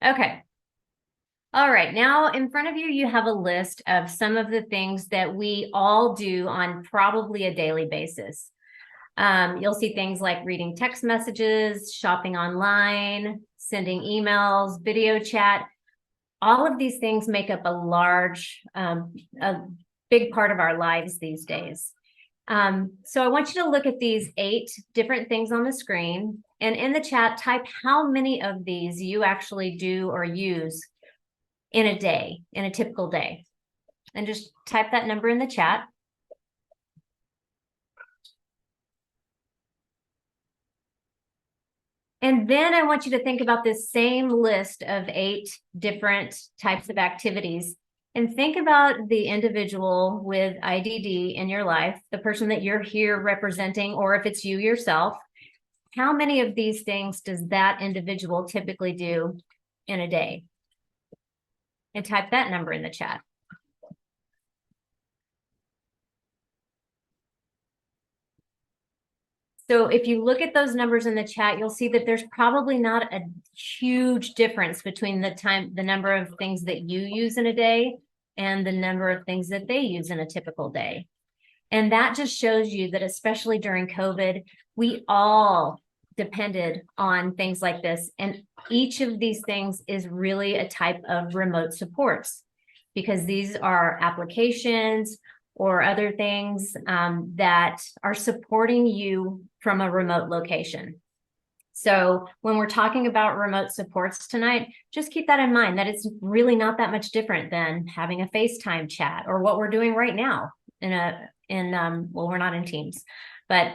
Okay. All right. Now in front of you, you have a list of some of the things that we all do on probably a daily basis. You'll see things like reading text messages, shopping online, sending emails, video chat. All of these things make up a big part of our lives these days. So I want you to look at these 8 different things on the screen, and in the chat, type how many of these you actually do or use in a day, in a typical day. And just type that number in the chat. And then I want you to think about this same list of 8 different types of activities and think about the individual with IDD in your life, the person that you're here representing, or if it's you yourself. How many of these things does that individual typically do in a day? And type that number in the chat. So if you look at those numbers in the chat, you'll see that there's probably not a huge difference between the number of things that you use in a day and the number of things that they use in a typical day. And that just shows you that, especially during COVID, we all depended on things like this. And each of these things is really a type of remote supports, because these are applications or other things that are supporting you from a remote location. So when we're talking about remote supports tonight, just keep that in mind, that it's really not that much different than having a FaceTime chat or what we're doing right now well, we're not in Teams, but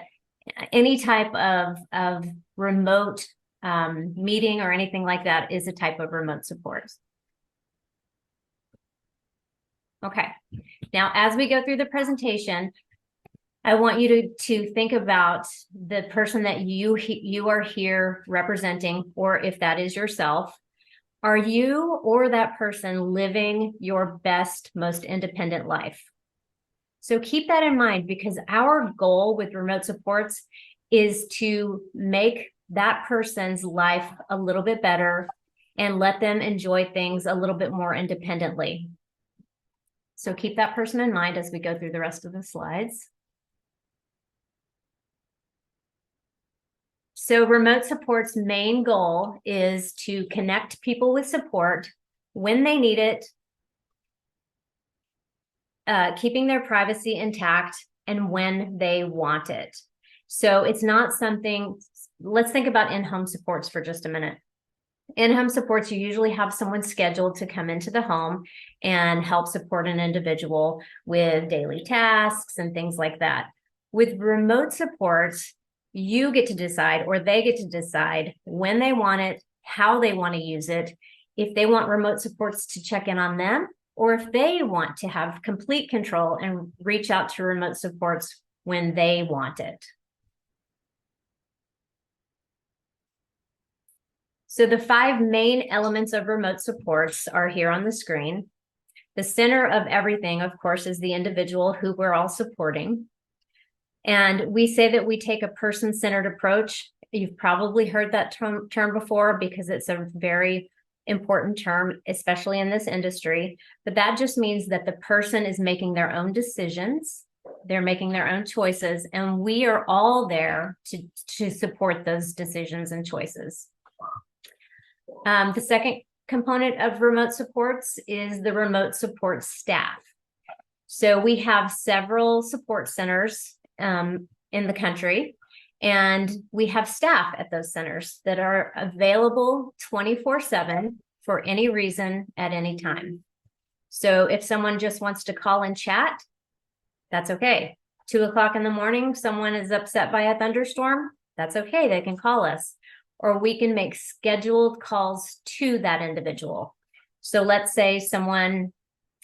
any type of remote meeting or anything like that is a type of remote support. Okay, now as we go through the presentation, I want you to think about the person that you are here representing, or if that is yourself. Are you or that person living your best, most independent life? So keep that in mind, because our goal with remote supports is to make that person's life a little bit better and let them enjoy things a little bit more independently. So keep that person in mind as we go through the rest of the slides. So remote support's main goal is to connect people with support when they need it, keeping their privacy intact, and when they want it. So it's not something, let's think about in-home supports for just a minute. In-home supports, you usually have someone scheduled to come into the home and help support an individual with daily tasks and things like that. With remote supports, you get to decide, or they get to decide, when they want it, how they want to use it, if they want remote supports to check in on them, or if they want to have complete control and reach out to remote supports when they want it. So the 5 main elements of remote supports are here on the screen. The center of everything, of course, is the individual who we're all supporting. And we say that we take a person-centered approach. You've probably heard that term before, because it's a very important term, especially in this industry. But that just means that the person is making their own decisions, they're making their own choices, and we are all there to support those decisions and choices. The second component of remote supports is the remote support staff. So we have several support centers in the country, and we have staff at those centers that are available 24/7 for any reason at any time. So if someone just wants to call and chat, that's okay. 2 o'clock in the morning, someone is upset by a thunderstorm, that's okay, they can call us. Or we can make scheduled calls to that individual. So let's say someone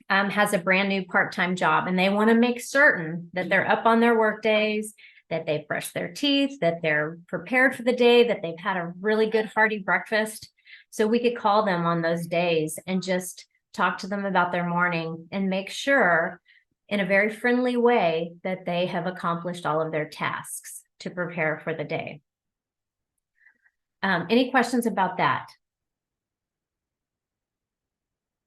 has a brand new part-time job and they want to make certain that they're up on their work days, that they've brushed their teeth, that they're prepared for the day, that they've had a really good hearty breakfast. So we could call them on those days and just talk to them about their morning and make sure in a very friendly way that they have accomplished all of their tasks to prepare for the day. Any questions about that?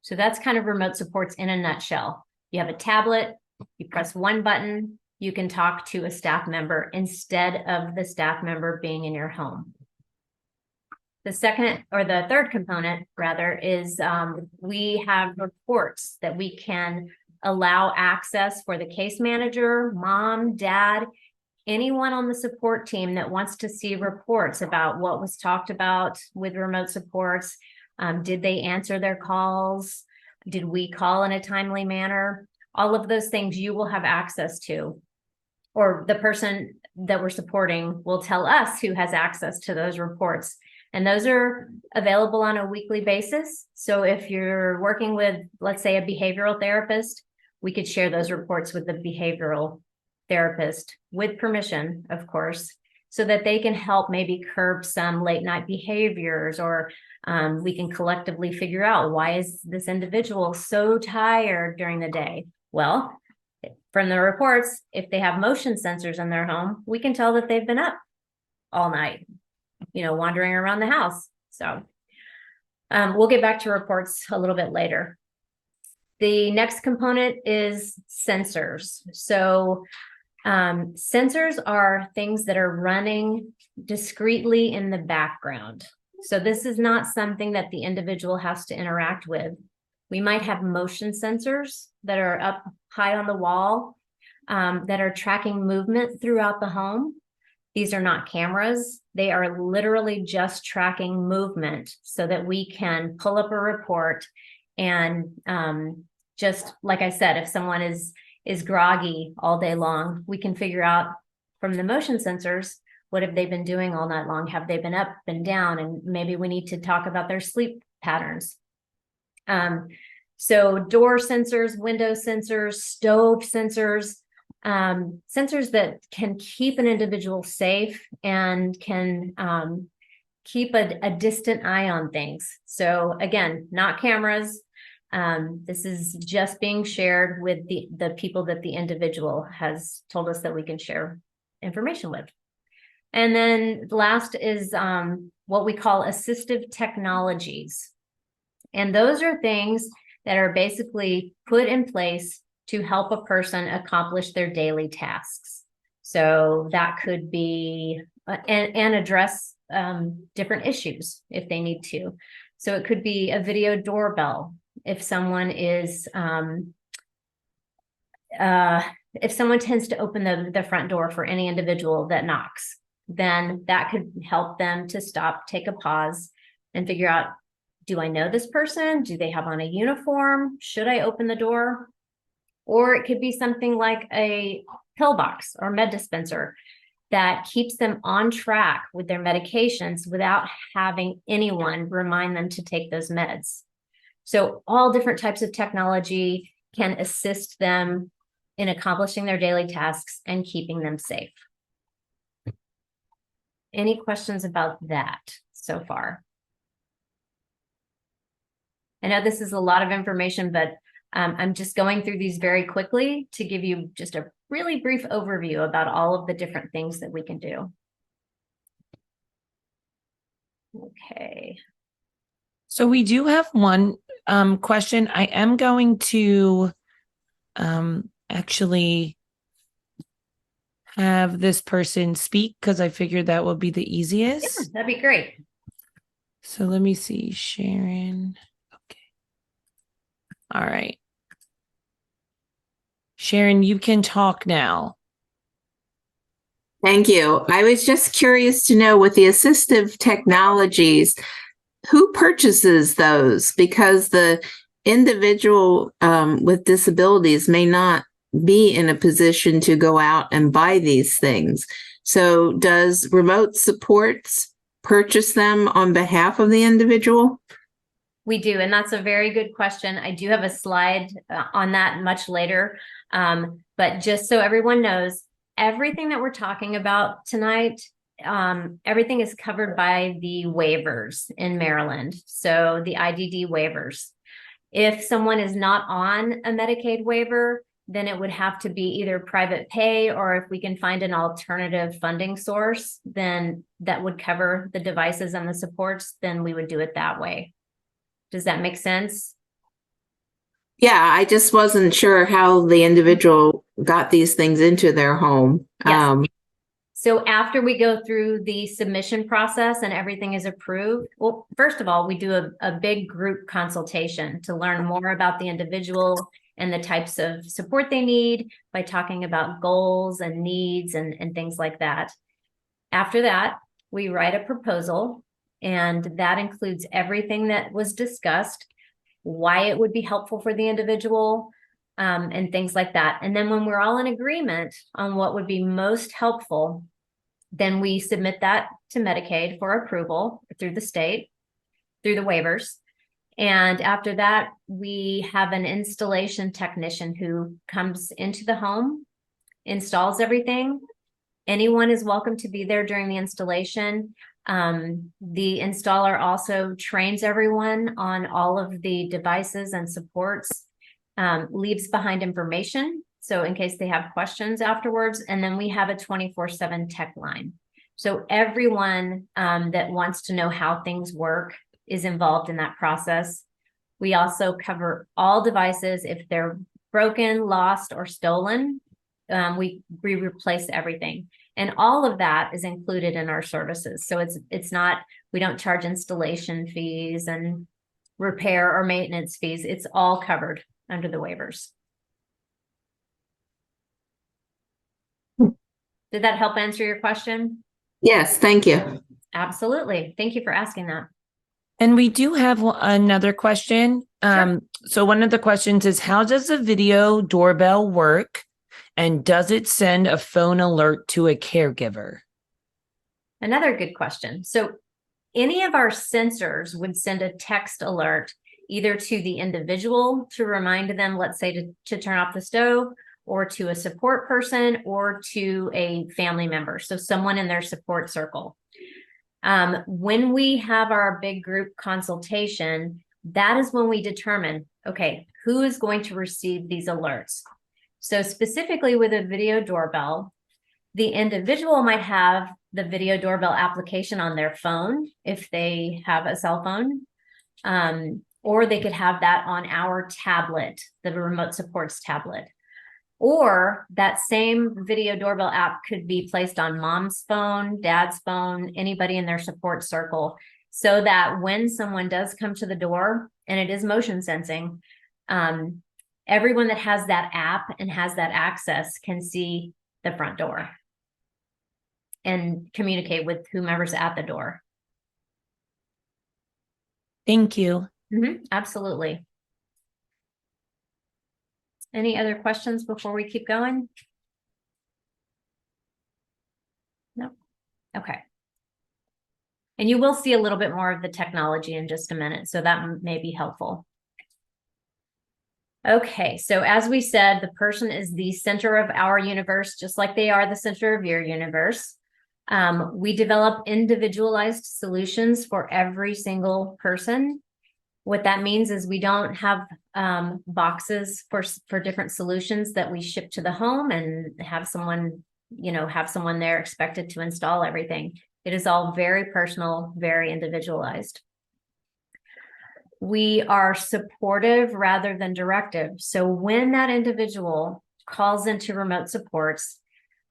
So that's kind of remote supports in a nutshell. You have a tablet, you press one button, you can talk to a staff member instead of the staff member being in your home. The second or the third component rather is we have reports that we can allow access for the case manager, mom, dad, anyone on the support team that wants to see reports about what was talked about with remote supports. Did they answer their calls? Did we call in a timely manner? All of those things you will have access to, or the person that we're supporting will tell us who has access to those reports. And those are available on a weekly basis. So if you're working with, let's say, a behavioral therapist, we could share those reports with the behavioral therapist with permission, of course, so that they can help maybe curb some late night behaviors, or we can collectively figure out, why is this individual so tired during the day? Well, from the reports, if they have motion sensors in their home, we can tell that they've been up all night, wandering around the house. So we'll get back to reports a little bit later. The next component is sensors. So sensors are things that are running discreetly in the background. So this is not something that the individual has to interact with. We might have motion sensors that are up high on the wall that are tracking movement throughout the home. These are not cameras. They are literally just tracking movement so that we can pull up a report and just like I said, if someone is groggy all day long, we can figure out from the motion sensors, what have they been doing all night long? Have they been up and down? And maybe we need to talk about their sleep patterns. So door sensors, window sensors, stove sensors, sensors that can keep an individual safe and can keep a distant eye on things. So again, not cameras. This is just being shared with the people that the individual has told us that we can share information with. And then last is what we call assistive technologies. And those are things that are basically put in place to help a person accomplish their daily tasks. So that could be and address different issues if they need to. So it could be a video doorbell. If someone if someone tends to open the front door for any individual that knocks, then that could help them to stop, take a pause, and figure out, do I know this person? Do they have on a uniform? Should I open the door? Or it could be something like a pillbox or med dispenser that keeps them on track with their medications without having anyone remind them to take those meds. So all different types of technology can assist them in accomplishing their daily tasks and keeping them safe. Any questions about that so far? I know this is a lot of information, but I'm just going through these very quickly to give you just a really brief overview about all of the different things that we can do. Okay. So we do have one question. I am going to actually have this person speak because I figured that would be the easiest. Yeah, that'd be great. So let me see, Sharon. Okay. All right. Sharon, you can talk now. Thank you. I was just curious to know, with the assistive technologies, who purchases those? Because the individual with disabilities may not be in a position to go out and buy these things. So does remote supports purchase them on behalf of the individual? We do, and that's a very good question. I do have a slide on that much later. But just so everyone knows, everything that we're talking about tonight, everything is covered by the waivers in Maryland. So the IDD waivers. If someone is not on a Medicaid waiver, then it would have to be either private pay, or if we can find an alternative funding source, then that would cover the devices and the supports, then we would do it that way. Does that make sense? Yeah, I just wasn't sure how the individual got these things into their home. Yes. So after we go through the submission process and everything is approved, well, first of all, we do a big group consultation to learn more about the individual and the types of support they need by talking about goals and needs and things like that. After that, we write a proposal, and that includes everything that was discussed, why it would be helpful for the individual, and things like that. And then when we're all in agreement on what would be most helpful, then we submit that to Medicaid for approval through the state, through the waivers. And after that, we have an installation technician who comes into the home, installs everything. Anyone is welcome to be there during the installation. The installer also trains everyone on all of the devices and supports, leaves behind information, so in case they have questions afterwards. And then we have a 24/7 tech line. So everyone that wants to know how things work is involved in that process. We also cover all devices. If they're broken, lost, or stolen, we replace everything. And all of that is included in our services. So it's not, we don't charge installation fees and repair or maintenance fees. It's all covered under the waivers. Did that help answer your question? Yes, thank you. Absolutely. Thank you for asking that. And we do have another question. Sure. So one of the questions is, how does a video doorbell work? And does it send a phone alert to a caregiver? Another good question. So any of our sensors would send a text alert either to the individual to remind them, let's say to turn off the stove, or to a support person, or to a family member. So someone in their support circle. When we have our big group consultation, that is when we determine, okay, who is going to receive these alerts? So specifically with a video doorbell, the individual might have the video doorbell application on their phone if they have a cell phone, or they could have that on our tablet, the remote supports tablet. Or that same video doorbell app could be placed on mom's phone, dad's phone, anybody in their support circle, so that when someone does come to the door and it is motion sensing, everyone that has that app and has that access can see the front door and communicate with whomever's at the door. Thank you. Absolutely. Any other questions before we keep going? No. Okay. And you will see a little bit more of the technology in just a minute, so that may be helpful. Okay, so as we said, the person is the center of our universe, just like they are the center of your universe. We develop individualized solutions for every single person. What that means is we don't have boxes for different solutions that we ship to the home and have someone there expected to install everything. It is all very personal, very individualized. We are supportive rather than directive. So when that individual calls into remote supports,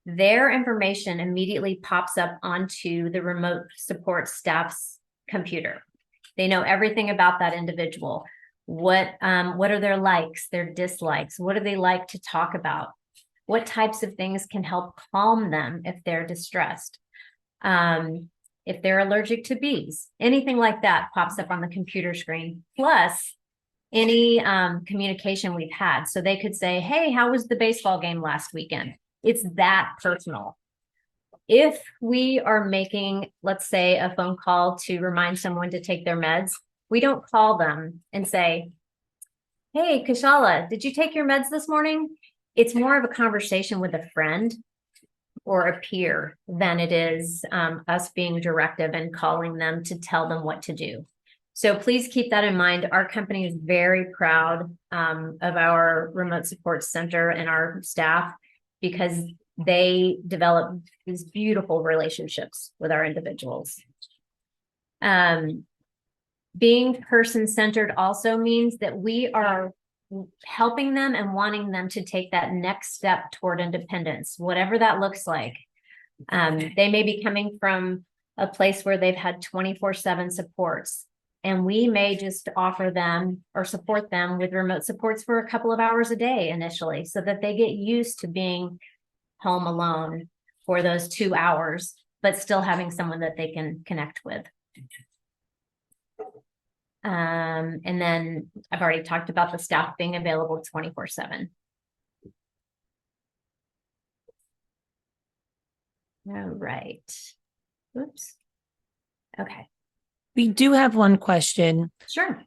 their information immediately pops up onto the remote support staff's computer. They know everything about that individual. What are their likes, their dislikes? What do they like to talk about? What types of things can help calm them if they're distressed? If they're allergic to bees, anything like that pops up on the computer screen, plus any communication we've had. So they could say, hey, how was the baseball game last weekend? It's that personal. If we are making, let's say, a phone call to remind someone to take their meds, we don't call them and say, hey, Kashala, did you take your meds this morning? It's more of a conversation with a friend or a peer than it is us being directive and calling them to tell them what to do. So please keep that in mind. Our company is very proud of our remote support center and our staff, because they develop these beautiful relationships with our individuals. Being person-centered also means that we are helping them and wanting them to take that next step toward independence, whatever that looks like. They may be coming from a place where they've had 24/7 supports, and we may just offer them or support them with remote supports for a couple of hours a day initially, so that they get used to being home alone for those 2 hours, but still having someone that they can connect with. And then I've already talked about the staff being available 24/7. All right. Oops. Okay. We do have one question. Sure.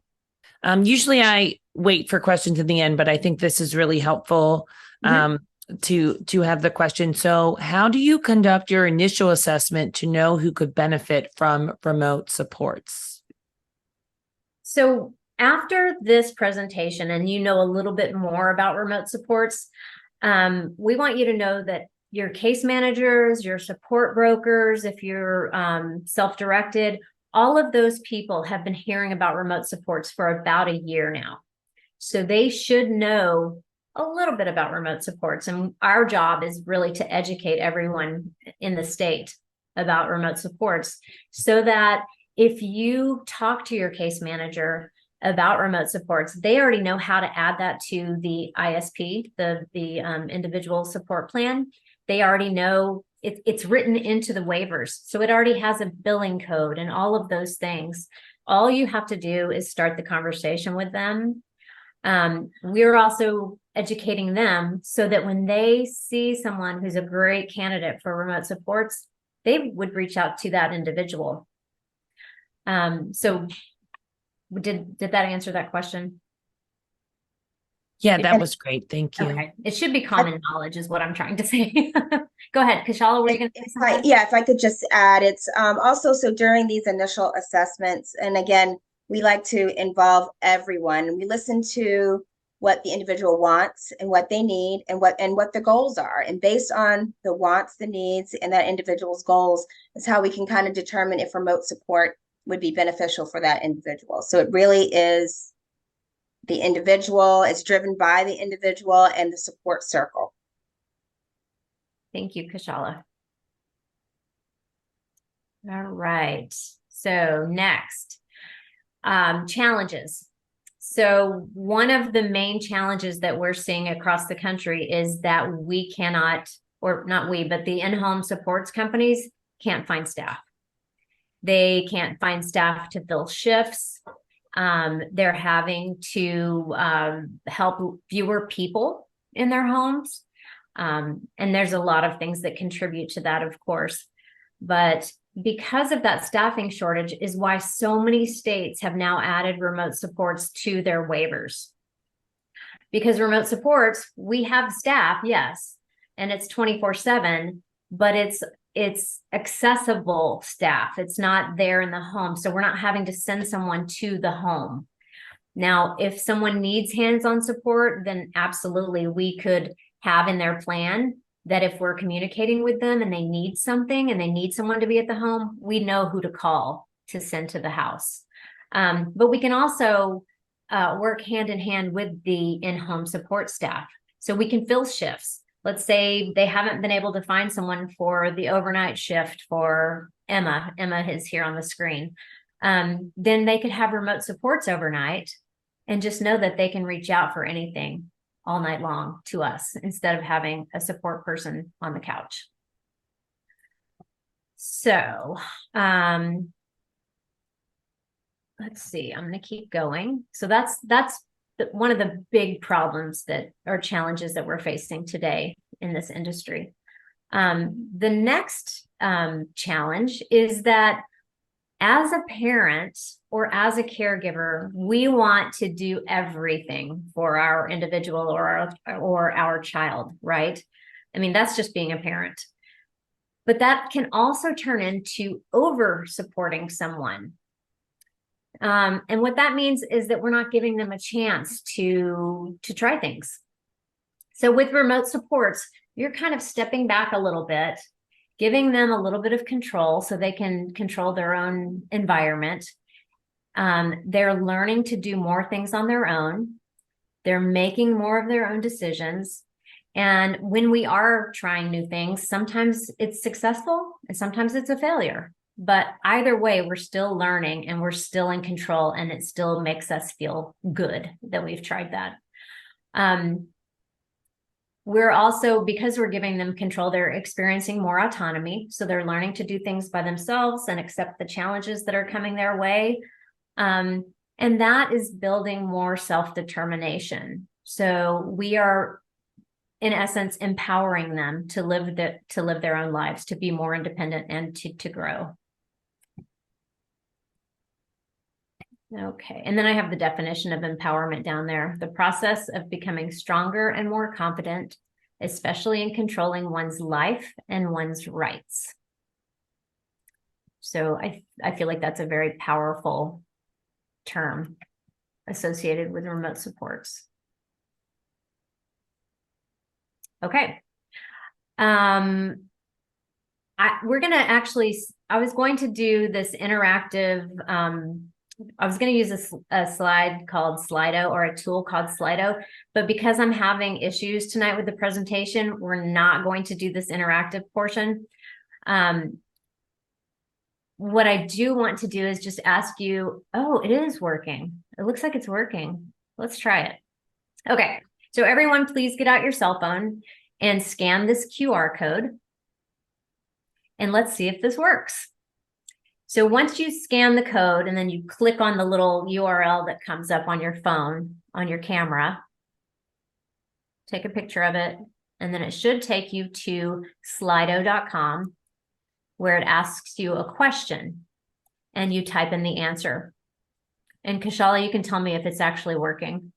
Usually I wait for questions in the end, but I think this is really helpful to have the question. So how do you conduct your initial assessment to know who could benefit from remote supports? So after this presentation, and you know a little bit more about remote supports, we want you to know that your case managers, your support brokers, if you're self-directed, all of those people have been hearing about remote supports for about a year now. So they should know a little bit about remote supports. And our job is really to educate everyone in the state about remote supports, so that if you talk to your case manager about remote supports, they already know how to add that to the ISP, the individual support plan. They already know it's written into the waivers. So it already has a billing code and all of those things. All you have to do is start the conversation with them. We're also educating them so that when they see someone who's a great candidate for remote supports, they would reach out to that individual. So did that answer that question? Yeah, that was great. Thank you. Okay. It should be common knowledge is what I'm trying to say. Go ahead, Kashala, were you going to say something? Yeah, if I could just add, it's also, so during these initial assessments, and again, we like to involve everyone. We listen to what the individual wants and what they need and what the goals are. And based on the wants, the needs, and that individual's goals is how we can kind of determine if remote support would be beneficial for that individual. So it really is the individual, it's driven by the individual and the support circle. Thank you, Kashala. All right. So next, challenges. So one of the main challenges that we're seeing across the country is that we cannot, or not we, but the in-home supports companies can't find staff. They can't find staff to fill shifts. They're having to help fewer people in their homes. And there's a lot of things that contribute to that, of course. But because of that staffing shortage is why so many states have now added remote supports to their waivers. Because remote supports, we have staff, yes, and it's 24/7, but it's accessible staff. It's not there in the home. So we're not having to send someone to the home. Now, if someone needs hands-on support, then absolutely we could have in their plan that if we're communicating with them and they need something and they need someone to be at the home, we know who to call to send to the house. But we can also work hand in hand with the in-home support staff. So we can fill shifts. Let's say they haven't been able to find someone for the overnight shift for Emma. Emma is here on the screen. Then they could have remote supports overnight and just know that they can reach out for anything all night long to us instead of having a support person on the couch. So let's see, I'm going to keep going. So that's one of the big problems that are challenges that we're facing today in this industry. The next challenge is that as a parent or as a caregiver, we want to do everything for our individual or our child, right? I mean, that's just being a parent. But that can also turn into over supporting someone. And what that means is that we're not giving them a chance to try things. So with remote supports, you're kind of stepping back a little bit, giving them a little bit of control so they can control their own environment. They're learning to do more things on their own. They're making more of their own decisions. And when we are trying new things, sometimes it's successful and sometimes it's a failure. But either way, we're still learning and we're still in control, and it still makes us feel good that we've tried that. We're also, because we're giving them control, they're experiencing more autonomy. So they're learning to do things by themselves and accept the challenges that are coming their way. And that is building more self-determination. So we are, in essence, empowering them to live their own lives, to be more independent and to grow. Okay, and then I have the definition of empowerment down there: the process of becoming stronger and more confident, especially in controlling one's life and one's rights. So I feel like that's a very powerful term associated with remote supports. Okay. We're going to actually, I was going to do this interactive, I was going to use a slide called Slido, or a tool called Slido, but because I'm having issues tonight with the presentation, we're not going to do this interactive portion. What I do want to do is just ask you, oh, it is working. It looks like it's working. Let's try it. Okay, so everyone, please get out your cell phone and scan this QR code. And let's see if this works. So once you scan the code and then you click on the little URL that comes up on your phone, on your camera, take a picture of it, and then it should take you to slido.com, where it asks you a question and you type in the answer. And Kashala, you can tell me if it's actually working.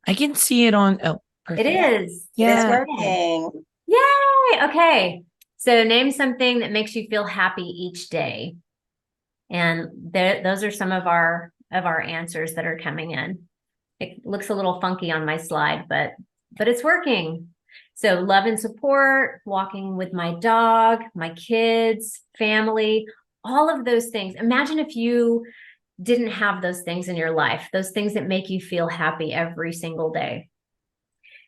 I can see it on. Oh, It perfect. is. Yeah. It's working. Yay. Okay. So name something that makes you feel happy each day. And those are some of our answers that are coming in. It looks a little funky on my slide, but it's working. So love and support, walking with my dog, my kids, family, all of those things. Imagine if you didn't have those things in your life, those things that make you feel happy every single day.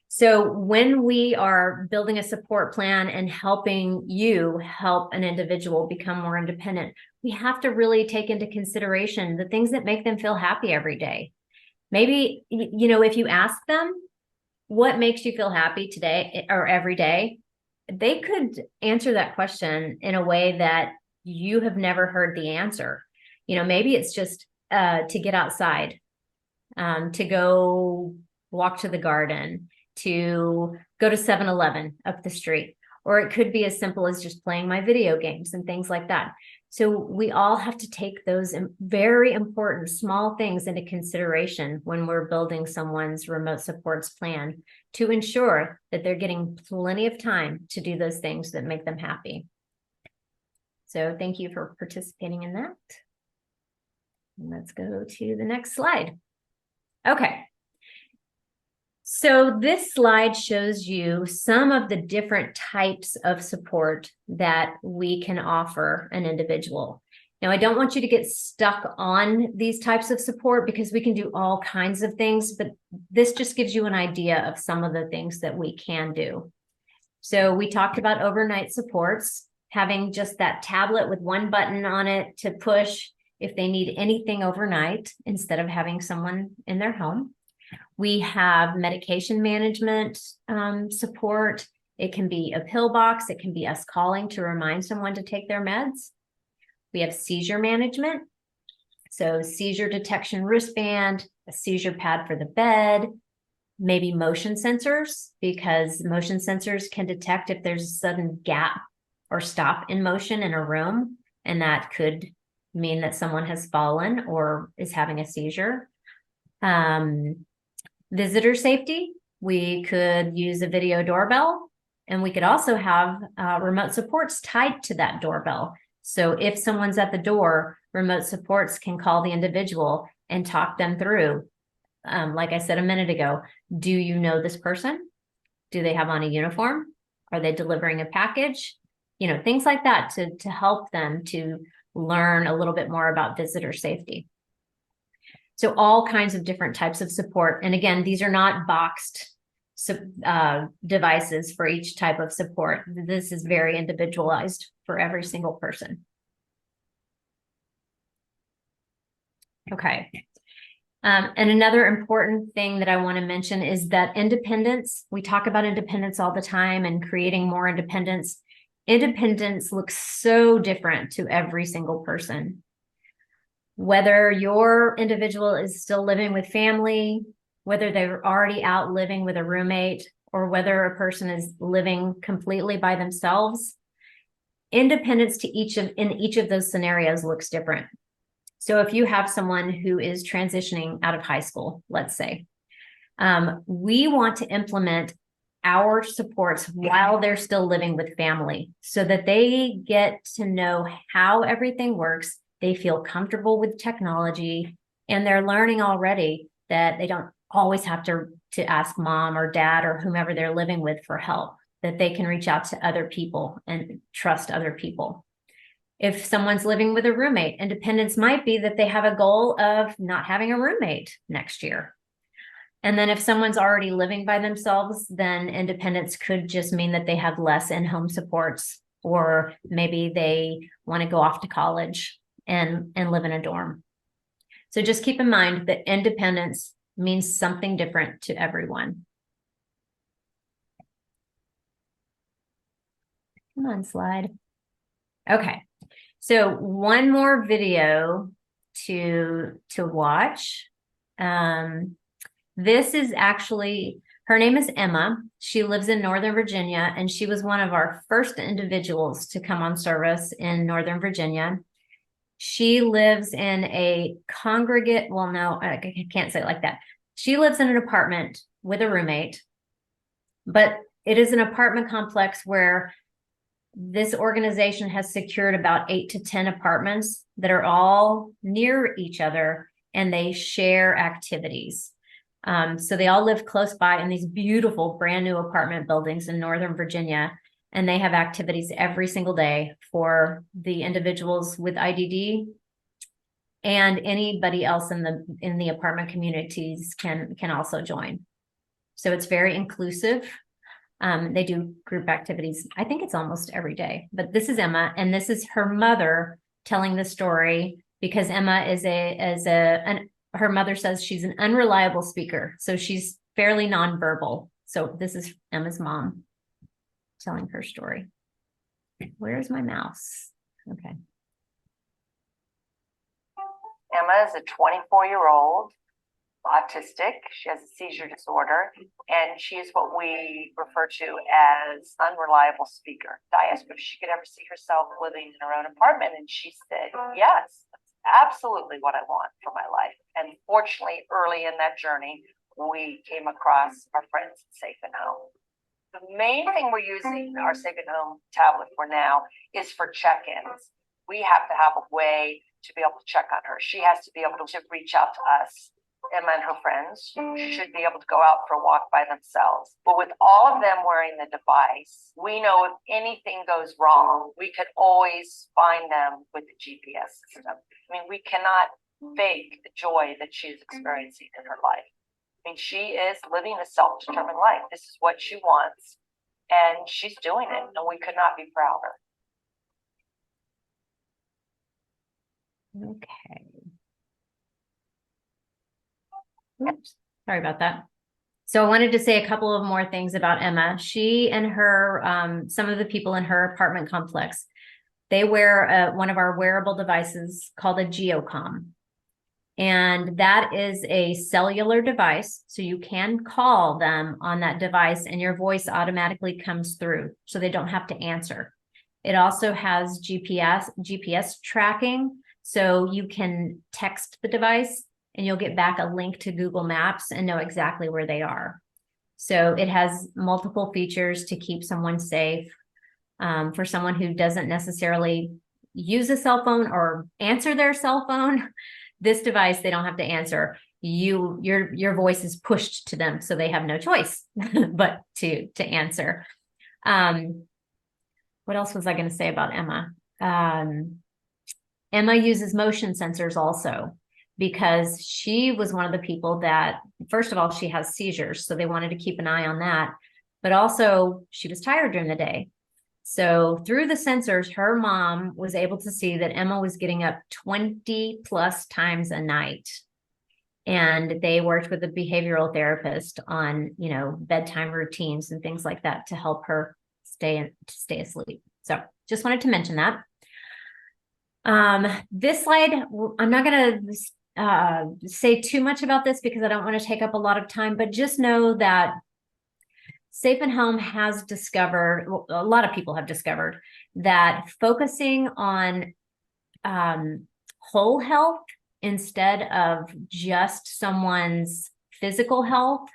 So when we are building a support plan and helping you help an individual become more independent, we have to really take into consideration the things that make them feel happy every day. Maybe, if you ask them, what makes you feel happy today or every day, they could answer that question in a way that you have never heard the answer. Maybe it's just to get outside, to go walk to the garden, to go to 7-Eleven up the street, or it could be as simple as just playing my video games and things like that. So we all have to take those very important small things into consideration when we're building someone's remote supports plan, to ensure that they're getting plenty of time to do those things that make them happy. So thank you for participating in that. And let's go to the next slide. Okay. So this slide shows you some of the different types of support that we can offer an individual. Now, I don't want you to get stuck on these types of support, because we can do all kinds of things, but this just gives you an idea of some of the things that we can do. So we talked about overnight supports, having just that tablet with one button on it to push if they need anything overnight, instead of having someone in their home. We have medication management support. It can be a pill box. It can be us calling to remind someone to take their meds. We have seizure management. So seizure detection wristband, a seizure pad for the bed, maybe motion sensors, because motion sensors can detect if there's a sudden gap or stop in motion in a room, and that could mean that someone has fallen or is having a seizure. Visitor safety, we could use a video doorbell, and we could also have remote supports tied to that doorbell. So if someone's at the door, remote supports can call the individual and talk them through. Like I said a minute ago, do you know this person? Do they have on a uniform? Are they delivering a package? things like that to help them to learn a little bit more about visitor safety. So all kinds of different types of support. And again, these are not boxed devices for each type of support. This is very individualized for every single person. Okay. And another important thing that I want to mention is that independence, we talk about independence all the time and creating more independence. Independence looks so different to every single person. Whether your individual is still living with family, whether they're already out living with a roommate, or whether a person is living completely by themselves, independence in each of those scenarios looks different. So if you have someone who is transitioning out of high school, let's say, we want to implement our supports while they're still living with family so that they get to know how everything works. They feel comfortable with technology, and they're learning already that they don't always have to ask mom or dad or whomever they're living with for help, that they can reach out to other people and trust other people. If someone's living with a roommate, independence might be that they have a goal of not having a roommate next year. And then if someone's already living by themselves, then independence could just mean that they have less in-home supports, or maybe they want to go off to college and live in a dorm. So just keep in mind that independence means something different to everyone. Come on, slide. Okay. So one more video to watch. This is actually, her name is Emma. She lives in Northern Virginia, and she was one of our first individuals to come on service in Northern Virginia. She lives in a congregate, well, no, I can't say it like that. She lives in an apartment with a roommate, but it is an apartment complex where this organization has secured about 8 to 10 apartments that are all near each other, and they share activities. So they all live close by in these beautiful brand new apartment buildings in Northern Virginia, and they have activities every single day for the individuals with IDD, and anybody else in the apartment communities can also join. So it's very inclusive. They do group activities. I think it's almost every day, but this is Emma, and this is her mother telling the story, because Emma her mother says she's an unreliable speaker. So she's fairly nonverbal. So this is Emma's mom telling her story. Where's my mouse? Okay. Emma is a 24-year-old autistic. She has a seizure disorder, and she is what we refer to as unreliable speaker. I asked her if she could ever see herself living in her own apartment, and she said, yes, that's absolutely what I want for my life. And fortunately, early in that journey, we came across our friends at Safe and Home. The main thing we're using our Safe and Home tablet for now is for check-ins. We have to have a way to be able to check on her. She has to be able to reach out to us. Emma and her friends should be able to go out for a walk by themselves. But with all of them wearing the device, we know if anything goes wrong, we could always find them with the GPS system. I mean, we cannot fake the joy that she's experiencing in her life. I mean, she is living a self-determined life. This is what she wants, and she's doing it, and we could not be prouder. Okay. Oops, sorry about that. So I wanted to say a couple of more things about Emma. She and her, some of the people in her apartment complex, they wear one of our wearable devices called a GeoComm. And that is a cellular device. So you can call them on that device and your voice automatically comes through. So they don't have to answer. It also has GPS tracking. So you can text the device and you'll get back a link to Google Maps and know exactly where they are. So it has multiple features to keep someone safe. For someone who doesn't necessarily use a cell phone or answer their cell phone, this device, they don't have to answer. Your voice is pushed to them, so they have no choice but to answer. what else was I going to say about Emma? Emma uses motion sensors also because she was one of the people that, first of all, she has seizures. So they wanted to keep an eye on that. But also, she was tired during the day. So through the sensors, her mom was able to see that Emma was getting up 20 plus times a night. And they worked with a behavioral therapist on, bedtime routines and things like that to help her stay asleep. So just wanted to mention that. This slide, I'm not going to say too much about this because I don't want to take up a lot of time, but just know that Safe and Home has discovered, a lot of people have discovered that focusing on whole health instead of just someone's physical health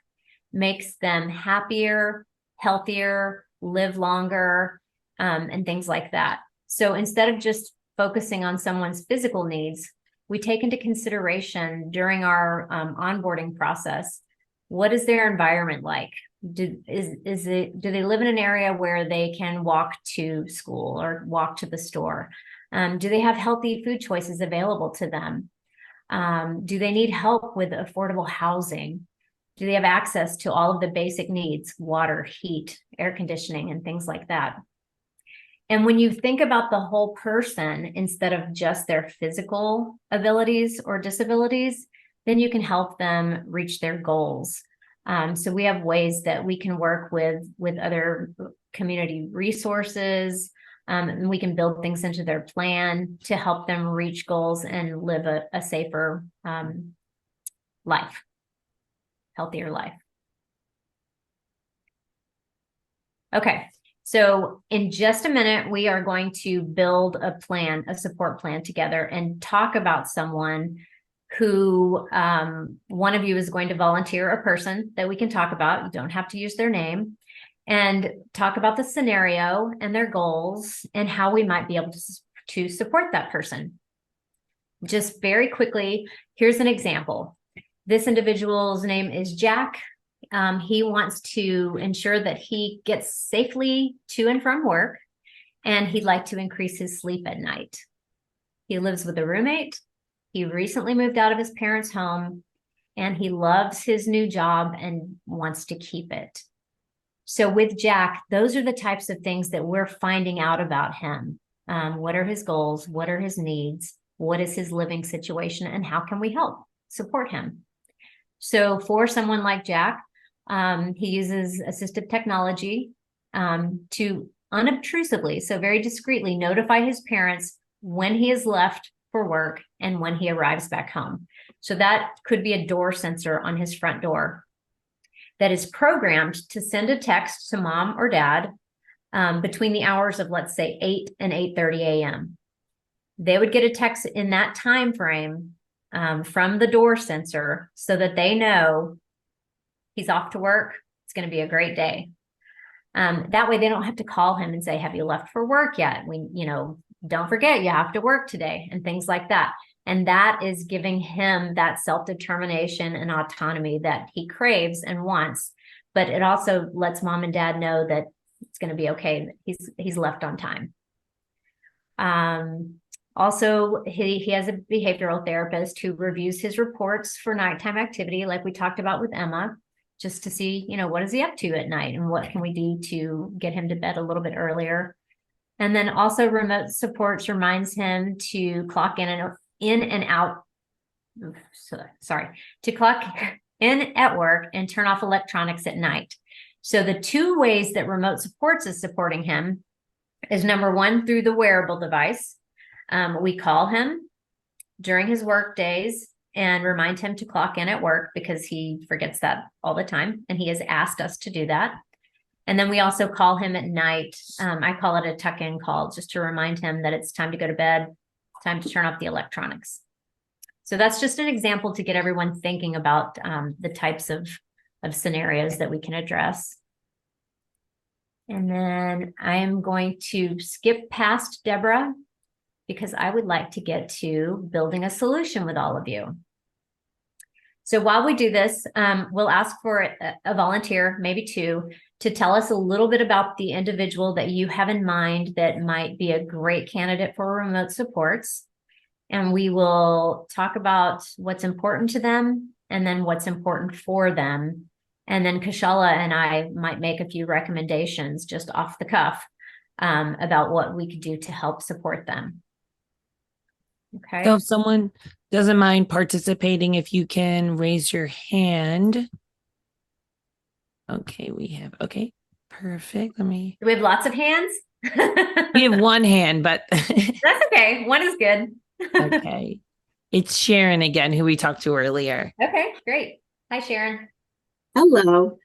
makes them happier, healthier, live longer, and things like that. So instead of just focusing on someone's physical needs, we take into consideration during our onboarding process, what is their environment like? Do they live in an area where they can walk to school or walk to the store? Do they have healthy food choices available to them? Do they need help with affordable housing? Do they have access to all of the basic needs, water, heat, air conditioning, and things like that? And when you think about the whole person instead of just their physical abilities or disabilities, then you can help them reach their goals. So we have ways that we can work with other community resources, and we can build things into their plan to help them reach goals and live a safer life, healthier life. Okay, so in just a minute, we are going to build a plan, a support plan together and talk about someone who one of you is going to volunteer a person that we can talk about. You don't have to use their name, and talk about the scenario and their goals and how we might be able to support that person. Just very quickly, here's an example. This individual's name is Jack. He wants to ensure that he gets safely to and from work, and he'd like to increase his sleep at night. He lives with a roommate. He recently moved out of his parents' home, and he loves his new job and wants to keep it. So with Jack, those are the types of things that we're finding out about him. What are his goals? What are his needs? What is his living situation? And how can we help support him? So for someone like Jack, he uses assistive technology to unobtrusively, so very discreetly, notify his parents when he is left for work and when he arrives back home. So that could be a door sensor on his front door that is programmed to send a text to mom or dad between the hours of, let's say, 8 and 8:30 a.m. They would get a text in that time frame from the door sensor so that they know he's off to work. It's going to be a great day. That way they don't have to call him and say, have you left for work yet? Don't forget, you have to work today, and things like that. And that is giving him that self-determination and autonomy that he craves and wants. But it also lets mom and dad know that it's going to be okay. He's left on time. Also, he has a behavioral therapist who reviews his reports for nighttime activity, like we talked about with Emma, just to see, what is he up to at night and what can we do to get him to bed a little bit earlier. And then also remote supports reminds him to clock in and out. To clock in at work and turn off electronics at night. So the two ways that remote supports is supporting him is, number one, through the wearable device. We call him during his work days and remind him to clock in at work because he forgets that all the time. And he has asked us to do that. And then we also call him at night. I call it a tuck-in call, just to remind him that it's time to go to bed, time to turn off the electronics. So that's just an example to get everyone thinking about the types of scenarios that we can address. And then I am going to skip past Deborah because I would like to get to building a solution with all of you. So while we do this, we'll ask for a volunteer, maybe two, to tell us a little bit about the individual that you have in mind that might be a great candidate for remote supports. And we will talk about what's important to them and then what's important for them. And then Kashala and I might make a few recommendations just off the cuff about what we could do to help support them. Okay. So if someone doesn't mind participating, if you can raise your hand. Okay, okay, perfect. Do we have lots of hands? We have one hand, but That's okay. One is good. okay. It's Sharon again, who we talked to earlier. Okay, great. Hi, Sharon. Hello.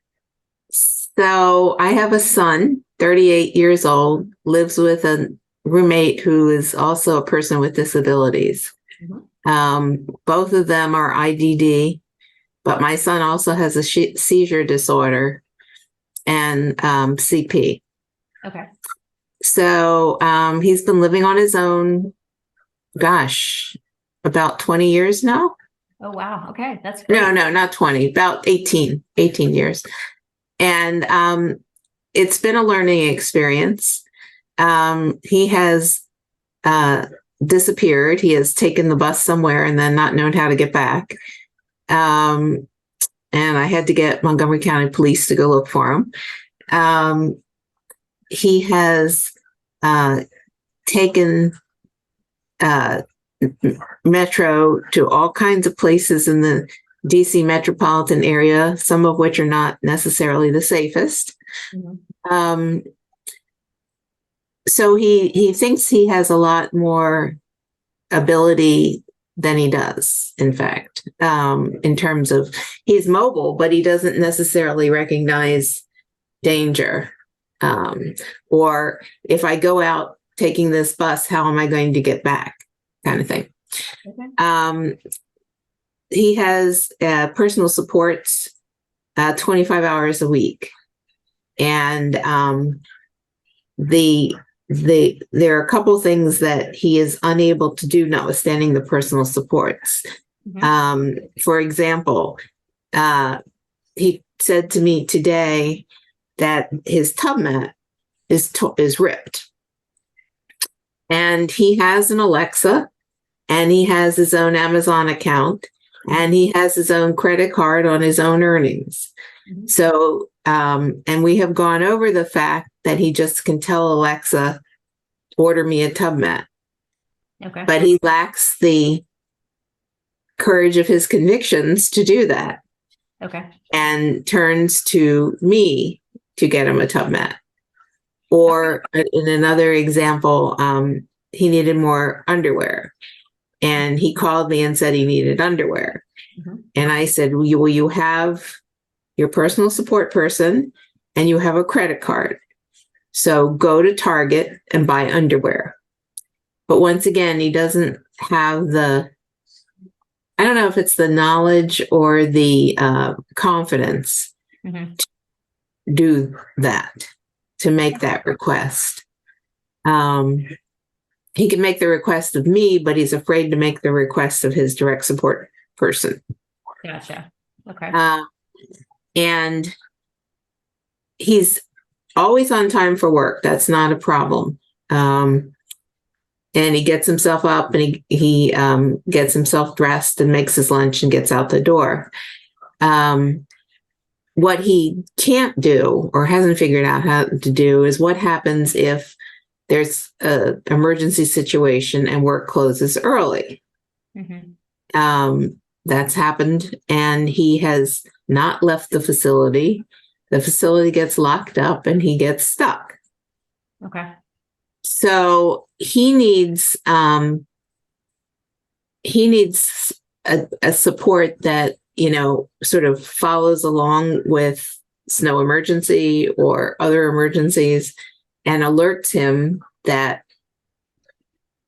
So I have a son, 38 years old, lives with a roommate who is also a person with disabilities. Both of them are IDD, but my son also has a seizure disorder and CP. Okay. So he's been living on his own, gosh, about 20 years now. Oh, wow. Okay. That's great. No, not 20, about 18 years. And it's been a learning experience. He has disappeared. He has taken the bus somewhere and then not known how to get back. And I had to get Montgomery County Police to go look for him. He has taken Metro to all kinds of places in the DC metropolitan area, some of which are not necessarily the safest. So he thinks he has a lot more ability than he does, in fact, in terms of he's mobile, but he doesn't necessarily recognize danger. Or if I go out taking this bus, how am I going to get back? Kind of thing. Okay. He has personal supports 25 hours a week. And there are a couple things that he is unable to do, notwithstanding the personal supports. For example, he said to me today that his tub mat is ripped. And he has an Alexa, and he has his own Amazon account, and he has his own credit card on his own earnings. So, and we have gone over the fact that he just can tell Alexa, order me a tub mat. Okay. But he lacks the courage of his convictions to do that. Okay. And turns to me to get him a tub mat. Or in another example, he needed more underwear. And he called me and said he needed underwear. And I said, well, you have your personal support person and you have a credit card. So go to Target and buy underwear. But once again, he doesn't have I don't know if it's the knowledge or the confidence to do that, to make that request. He can make the request of me, but he's afraid to make the request of his direct support person. Gotcha. Okay. And he's always on time for work. That's not a problem. And he gets himself up and he gets himself dressed and makes his lunch and gets out the door. What he can't do or hasn't figured out how to do is what happens if there's an emergency situation and work closes early. That's happened, and he has not left the facility. The facility gets locked up and he gets stuck. Okay. So he needs a support that, sort of follows along with snow emergency or other emergencies and alerts him that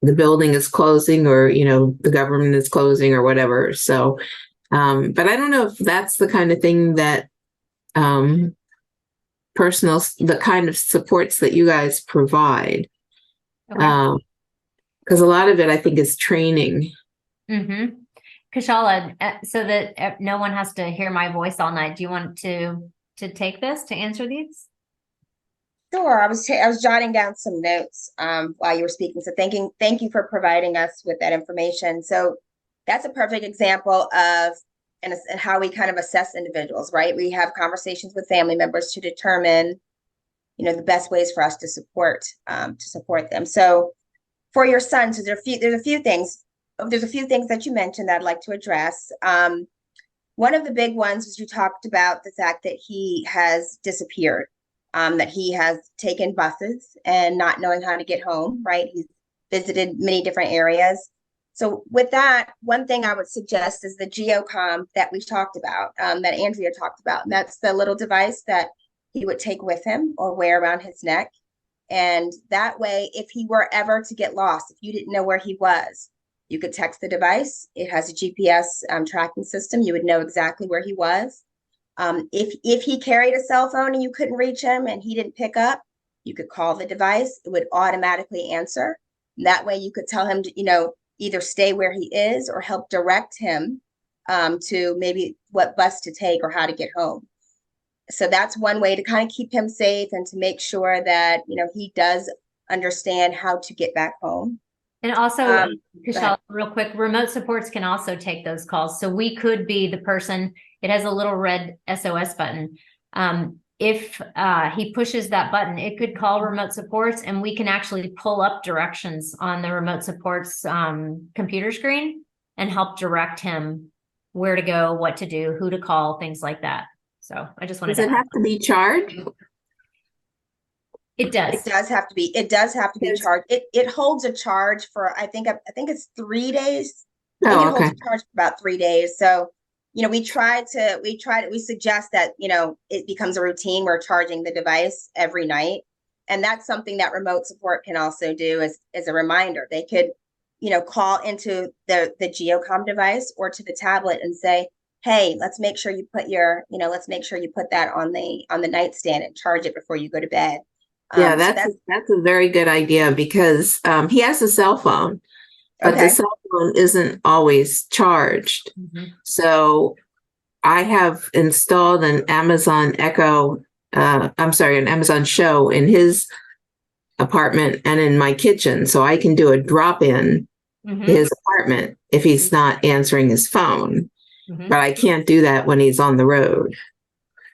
the building is closing or, the government is closing or whatever. So, but I don't know if that's the kind of thing that the kind of supports that you guys provide. Okay. Because a lot of it, I think, is training. Kashala, so that no one has to hear my voice all night, do you want to take this, to answer these? Sure. I was jotting down some notes while you were speaking. So thank you for providing us with that information. So that's a perfect example of and how we kind of assess individuals, right? We have conversations with family members to determine, the best ways for us to support them. So for your son, so there's a few things. There's a few things that you mentioned that I'd like to address. One of the big ones was you talked about the fact that he has disappeared, that he has taken buses and not knowing how to get home, right? He's visited many different areas. So with that, one thing I would suggest is the GeoCom that we talked about, that Andrea talked about. And that's the little device that he would take with him or wear around his neck. And that way, if he were ever to get lost, if you didn't know where he was, you could text the device. It has a GPS tracking system. You would know exactly where he was. If he carried a cell phone and you couldn't reach him and he didn't pick up, you could call the device. It would automatically answer. That way you could tell him to, either stay where he is or help direct him to maybe what bus to take or how to get home. So that's one way to kind of keep him safe and to make sure that, he does understand how to get back home. And also, Go ahead. real quick, remote supports can also take those calls. So we could be the person, it has a little red SOS button. If he pushes that button, it could call remote supports and we can actually pull up directions on the remote supports computer screen and help direct him where to go, what to do, who to call, things like that. So I just wanted Does to it have to be charged? It does. It does have to be. It does have to be Yes. charged. It holds a charge for I think it's 3 days. I think Oh, it holds okay. a charge for about 3 days. So, we suggest that, it becomes a routine. We're charging the device every night. And that's something that remote support can also do as a reminder. They could, call into the GeoCom device or to the tablet and say, hey, let's make sure you put that on the nightstand and charge it before you go to bed. Yeah, So that's a very good idea because he has a cell phone, but okay. the cell phone isn't always charged. Mhm. So I have installed an Amazon Echo, an Amazon Show in his apartment and in my kitchen. So I can do a drop in Mhm. his apartment if he's not answering his phone. Mhm. But I can't do that when he's on the road.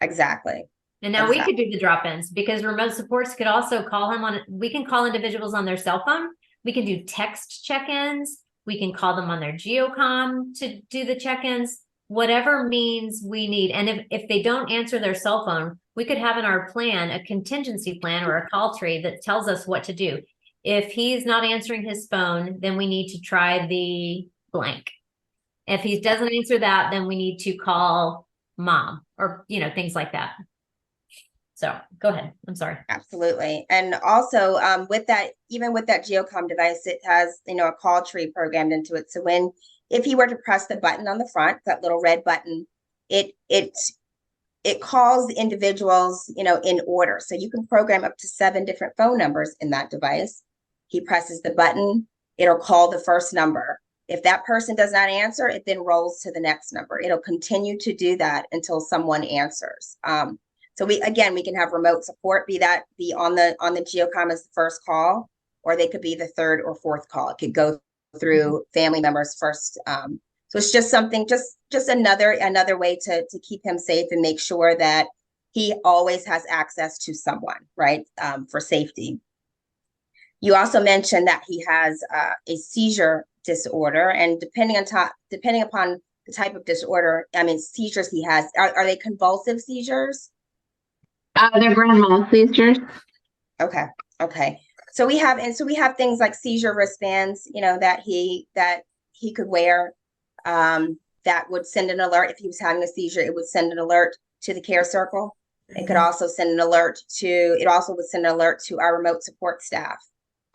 Exactly. And now we could do the drop-ins because remote supports could also call him we can call individuals on their cell phone. We can do text check-ins. We can call them on their GeoCom to do the check-ins, whatever means we need. And if they don't answer their cell phone, we could have in our plan a contingency plan or a call tree that tells us what to do. If he's not answering his phone, then we need to try the blank. If he doesn't answer that, then we need to call mom or, things like that. So go ahead. I'm sorry. Absolutely. And also even with that GeoCom device, it has, a call tree programmed into it. So if he were to press the button on the front, that little red button, it calls the individuals, in order. So you can program up to 7 different phone numbers in that device. He presses the button, it'll call the first number. If that person does not answer, it then rolls to the next number. It'll continue to do that until someone answers. So we can have remote support be on the GeoCom as the first call, or they could be the third or fourth call. It could go through family members first. So it's just something, just another way to keep him safe and make sure that he always has access to someone, right? For safety. You also mentioned that he has a seizure disorder, and depending upon the type of disorder, seizures he has, are they convulsive seizures? They're grand mal seizures. Okay. So we have things like seizure wristbands, that he could wear, that would send an alert. If he was having a seizure, it would send an alert to the care circle. It could also send an alert to our remote support staff.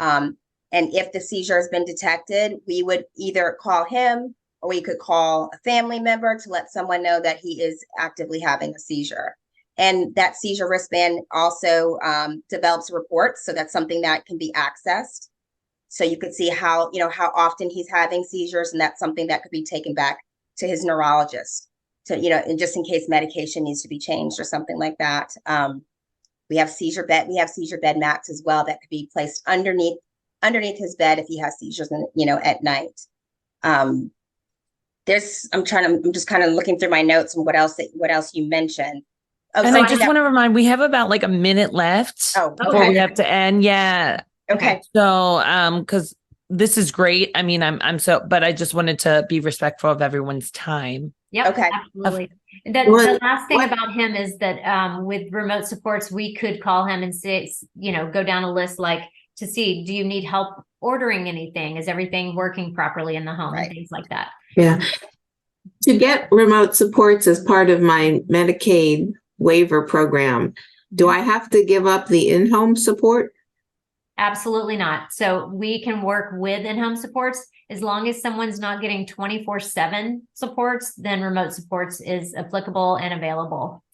And if the seizure has been detected, we would either call him or we could call a family member to let someone know that he is actively having a seizure. And that seizure wristband also develops reports. So that's something that can be accessed. So you could see how often he's having seizures, and that's something that could be taken back to his neurologist to, and just in case medication needs to be changed or something like that. We have seizure bed mats as well that could be placed underneath his bed if he has seizures, at night. I'm just kind of looking through my notes and what else you mentioned. Oh, And I just want to remind, we have about like a minute left before we have to end. Yeah. Okay. So, because this is great. I mean, but I just wanted to be respectful of everyone's time. Yep. Okay. Absolutely. The last thing about him is that with remote supports, we could call him and say, go down a list like to see, do you need help ordering anything? Is everything working properly in the home? Right. And things like that. Yeah. To get remote supports as part of my Medicaid waiver program, do I have to give up the in-home support? Absolutely not. So we can work with in-home supports as long as someone's not getting 24/7 supports, then remote supports is applicable and available.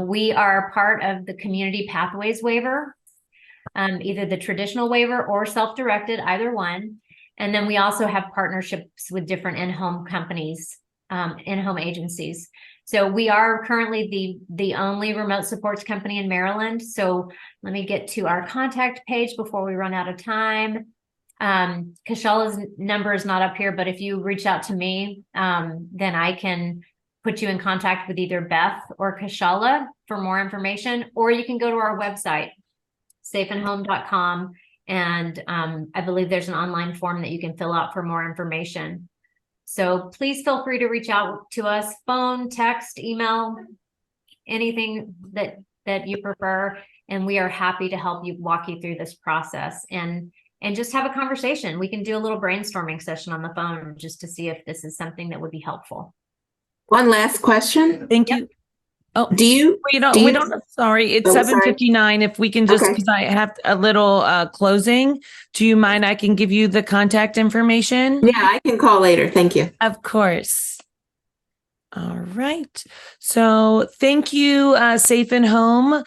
We are part of the community pathways waiver, either the traditional waiver or self-directed, either one. And then we also have partnerships with different in-home companies, in-home agencies. So we are currently the only remote supports company in Maryland. So let me get to our contact page before we run out of time. Kashala's number is not up here, but if you reach out to me, then I can put you in contact with either Beth or Kashala for more information, or you can go to our website, safeandhome.com. And I believe there's an online form that you can fill out for more information. So please feel free to reach out to us, phone, text, email, anything that you prefer. And we are happy to help you walk you through this process and just have a conversation. We can do a little brainstorming session on the phone just to see if this is something that would be helpful. One last question. Thank you. Oh, we don't, sorry, it's 7:59. If we can just, because I have a little closing. Do you mind? I can give you the contact information. Yeah, I can call later. Thank you. Of course. All right. So thank you, Safe and Home.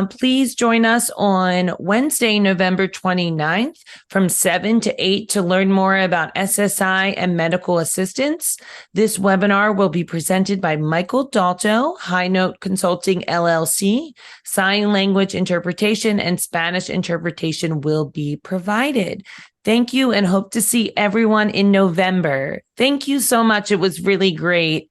Please join us on Wednesday, November 29th from 7 to 8 to learn more about SSI and medical assistance. This webinar will be presented by Michael Dalto, High Note Consulting LLC. Sign language interpretation and Spanish interpretation will be provided. Thank you and hope to see everyone in November. Thank you so much. It was really great.